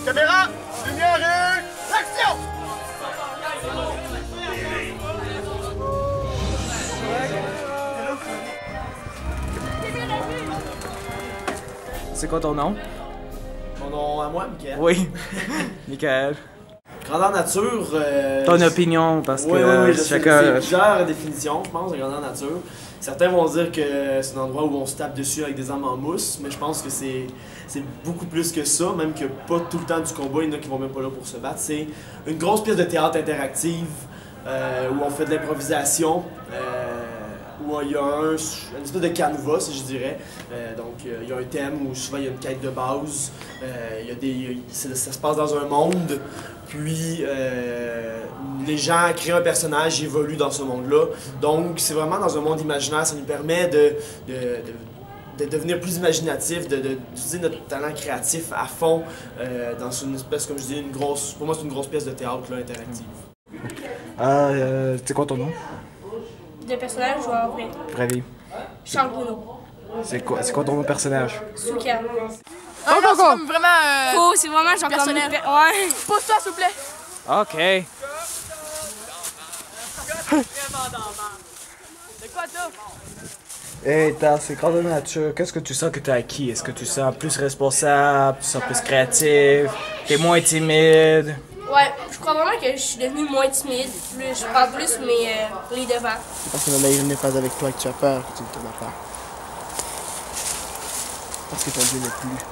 Caméra, lumière et action! C'est quoi ton nom? Mon nom à moi, Michael. Oui, Michael. Grandeur nature. Ton opinion, parce que oui, chacun. C'est plusieurs définitions, je pense, de grandeur nature. Certains vont dire que c'est un endroit où on se tape dessus avec des armes en mousse, mais je pense que c'est beaucoup plus que ça, même que pas tout le temps du combat, il y en a qui vont même pas là pour se battre. C'est une grosse pièce de théâtre interactive où on fait de l'improvisation. Où il y a une espèce de canevas, je dirais. Donc, il y a un thème où souvent il y a une quête de base. Ça se passe dans un monde. Puis, les gens créent un personnage, ils évoluent dans ce monde-là. Donc, c'est vraiment dans un monde imaginaire. Ça nous permet de devenir plus imaginatif, d'utiliser notre talent créatif à fond dans une espèce, comme je dis, pour moi, c'est une grosse pièce de théâtre là, interactive. C'est quoi ton nom? De personnage ou en vrai? Vraie vie. Charles Bruno. C'est quoi ton nom de personnage? Souka. Ah non, c'est comme vraiment C'est vraiment genre personnel. Ouais. Pose-toi, s'il vous plaît. OK. C'est quoi, toi? Hey, dans ces grandeur nature, qu'est-ce que tu sens que tu as acquis? Est-ce que tu sens plus responsable, tu sens plus créatif, t'es moins timide? Ouais, je crois vraiment que je suis devenue moins timide. Je parle plus, mais les devants. C'est parce que la naïve n'est pas avec toi que tu as peur que tu ne te bats pas. Parce que ton Dieu n'est plus.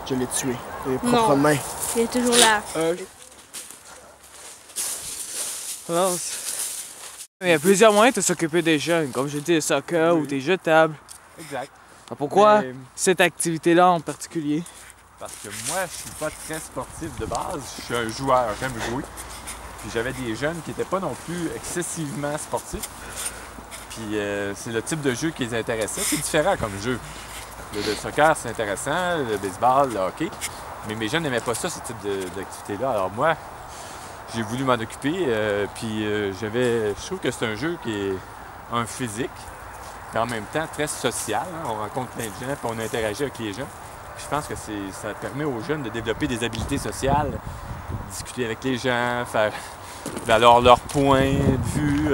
Je l'ai tué de mes propres mains. Il est toujours là. Alors, il y a plusieurs moyens de s'occuper des jeunes, comme je dis, le soccer ou des jeux de table. Exact. Alors pourquoi Mais- cette activité-là en particulier? Parce que moi, je suis pas très sportif de base. Je suis un joueur, j'aime jouer. Puis j'avais des jeunes qui n'étaient pas non plus excessivement sportifs. Puis c'est le type de jeu qui les intéressait. C'est différent comme jeu. Le soccer, c'est intéressant, le baseball, le hockey. Mais mes jeunes n'aimaient pas ça, ce type d'activité-là. Alors moi, j'ai voulu m'en occuper. Je trouve que c'est un jeu qui est un physique, mais en même temps très social. Hein. On rencontre plein de gens, puis on interagit avec les gens. Puis je pense que ça permet aux jeunes de développer des habiletés sociales, discuter avec les gens, faire valoir leurs points de vue,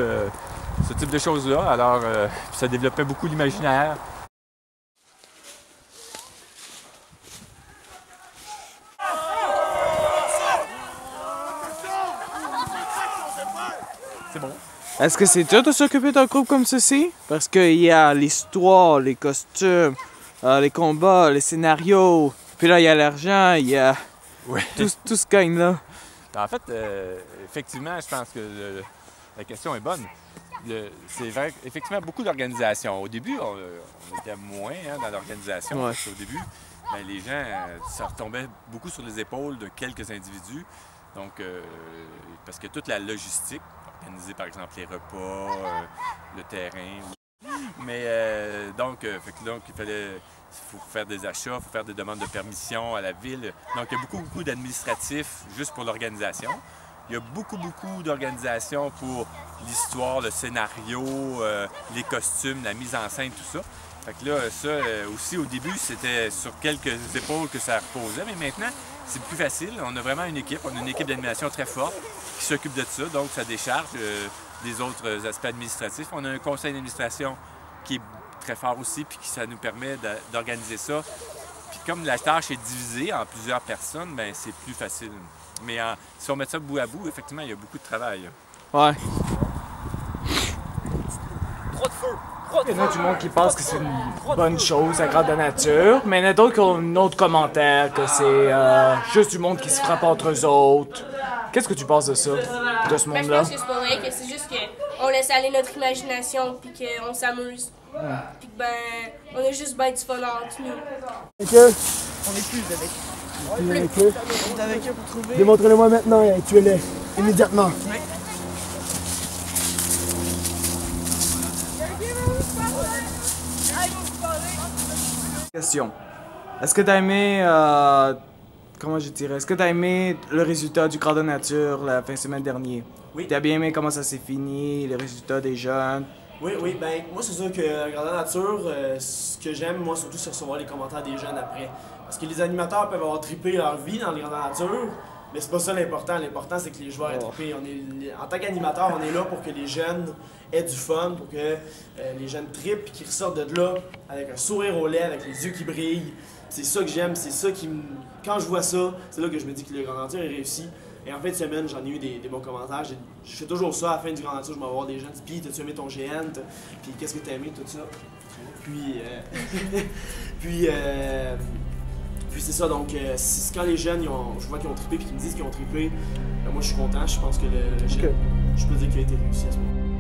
ce type de choses-là. Alors, ça développait beaucoup l'imaginaire. C'est bon. Est-ce que c'est dur de s'occuper d'un groupe comme ceci? Parce qu'il y a l'histoire, les costumes, les combats, les scénarios, puis là il y a l'argent, il y a Ouais. tout ce gagne-là. En fait, effectivement, je pense que la question est bonne. C'est vrai, effectivement, beaucoup d'organisations. Au début, on était moins dans l'organisation. Ouais. Parce qu'au début, ben, les gens, ça retombait beaucoup sur les épaules de quelques individus. Donc, parce que toute la logistique, organiser par exemple les repas, le terrain. Mais donc, il faut faire des achats, il faut faire des demandes de permission à la ville. Donc, il y a beaucoup d'administratifs juste pour l'organisation. Il y a beaucoup d'organisations pour l'histoire, le scénario, les costumes, la mise en scène, tout ça. Fait que là, ça aussi, au début, c'était sur quelques épaules que ça reposait, mais maintenant, c'est plus facile. On a vraiment une équipe, on a une équipe d'animation très forte qui s'occupe de ça, donc ça décharge des autres aspects administratifs. On a un conseil d'administration qui est très fort aussi, puis ça nous permet d'organiser ça. Puis comme la tâche est divisée en plusieurs personnes, ben c'est plus facile. Mais si on met ça bout à bout, effectivement, il y a beaucoup de travail. Ouais. Trop de feu! Il y en a du monde qui pense que c'est une bonne chose, la grandeur nature, mais il y en a d'autres qui ont un autre commentaire, que c'est juste du monde qui se frappe entre eux autres. Qu'est-ce que tu penses de ça, de ce Ben, je monde-là? pense que c'est pas vrai, que c'est juste qu'on laisse aller notre imagination puis qu'on s'amuse. Puis que ben, on a juste ben du fun entre nous. Avec eux? On est plus avec. Avec eux? On est avec eux pour trouver. Démontre-le-moi maintenant et tuez-les. Immédiatement. Question. Est-ce que t'as aimé, comment je dirais, est-ce que t'as aimé le résultat du Grandeur Nature la fin de semaine dernière? Oui. T'as bien aimé comment ça s'est fini, les résultats des jeunes? Oui, ben moi c'est sûr que Grandeur Nature, ce que j'aime moi surtout c'est recevoir les commentaires des jeunes après. Parce que les animateurs peuvent avoir trippé leur vie dans les grandes natures, mais c'est pas ça l'important. L'important, c'est que les joueurs aient trippé. En tant qu'animateur, on est là pour que les jeunes aient du fun, pour que les jeunes trippent et qu'ils ressortent de là avec un sourire aux lèvres, avec les yeux qui brillent. C'est ça que j'aime, c'est ça qui me... Quand je vois ça, c'est là que je me dis que le Grand Nature est réussi. Et en fin de semaine, j'en ai eu des bons commentaires. Je fais toujours ça à la fin du Grand Nature, je vais voir des gens qui disent « Puis, t'as-tu aimé ton GN? Puis, qu'est-ce que t'as aimé? » Tout ça. Puis, puis c'est ça, donc quand les jeunes, je vois qu'ils ont trippé puis qu'ils me disent qu'ils ont trippé, ben moi je suis content, je pense que le GN, je peux dire qu'il a été réussi à ce moment.